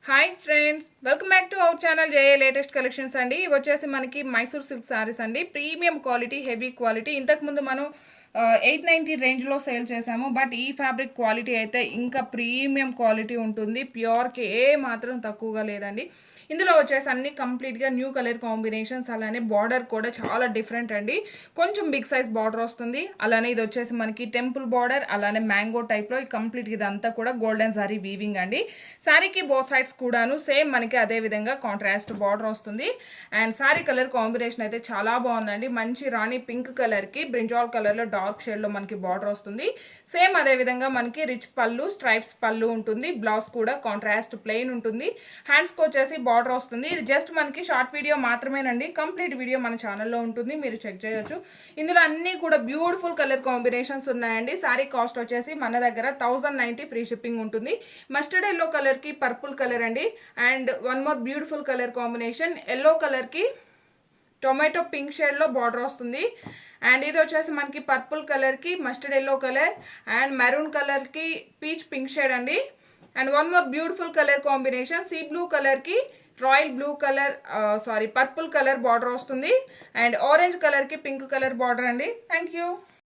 Hi friends, welcome back to our channel JA latest collections అండి. ఇవి వచ్చేసి మనకి మైసూర్ సిల్క్ సారీస్ అండి. Premium quality, heavy quality. ఇంతకుముందు మనం 890 రేంజ్లో సేల్ చేసాము. బట్ ఈ ఫ్యాబ్రిక్ క్వాలిటీ అయితే ఇంకా ప్రీమియం క్వాలిటీ ఉంటుంది. ప్యూర్కి ఏ మాత్రం తక్కువగా లేదండి. ఇందులో వచ్చేసి అన్ని కంప్లీట్గా న్యూ కలర్ కాంబినేషన్స్, అలానే బార్డర్ కూడా చాలా డిఫరెంట్ అండి. కొంచెం బిగ్ సైజ్ బార్డర్ వస్తుంది. అలానే ఇది వచ్చేసి మనకి టెంపుల్ బార్డర్, అలానే మ్యాంగో టైప్లో కంప్లీట్ ఇదంతా కూడా గోల్డెన్ సారీ వీవింగ్ అండి. సారీకి బోత్ సైడ్స్ కూడాను సేమ్ మనకి అదే విధంగా కాంట్రాస్ట్ బార్డర్ వస్తుంది. అండ్ సారీ కలర్ కాంబినేషన్ అయితే చాలా బాగుందండి. మంచి రాణి పింక్ కలర్కి బ్రింజాల్ కలర్లో డార్క్ షేడ్లో మనకి బార్డర్ వస్తుంది. సేమ్ అదే విధంగా మనకి రిచ్ పళ్ళు, స్ట్రైప్స్ పళ్ళు ఉంటుంది. బ్లౌజ్ కూడా కాంట్రాస్ట్ ప్లెయిన్ ఉంటుంది. హ్యాండ్స్కి వచ్చేసి బార్డర్ వస్తుంది. ఇది జస్ట్ మనకి షార్ట్ వీడియో మాత్రమేనండి. కంప్లీట్ వీడియో మన ఛానల్లో ఉంటుంది, మీరు చెక్ చేయొచ్చు. ఇందులో అన్నీ కూడా బ్యూటిఫుల్ కలర్ కాంబినేషన్స్ ఉన్నాయండి. సారీ కాస్ట్ వచ్చేసి మన దగ్గర 1090 ఫ్రీ షిప్పింగ్ ఉంటుంది. మస్టర్డ్ ఎల్లో కలర్కి పర్పుల్ కలర్ అండి. And one more beautiful colour combination, yellow కలర్కి టొమాటో పింక్ షేడ్లో బార్డర్ వస్తుంది. అండ్ ఇది వచ్చేసి మనకి పర్పుల్ కలర్కి mustard yellow colour and maroon కలర్కి పీచ్ పింక్ షేడ్ అండి. And one more beautiful colour combination, sea blue కలర్కి royal blue colour purple colour border వస్తుంది. అండ్ ఆరెంజ్ కలర్కి పింక్ కలర్ బార్డర్ అండి. Thank you.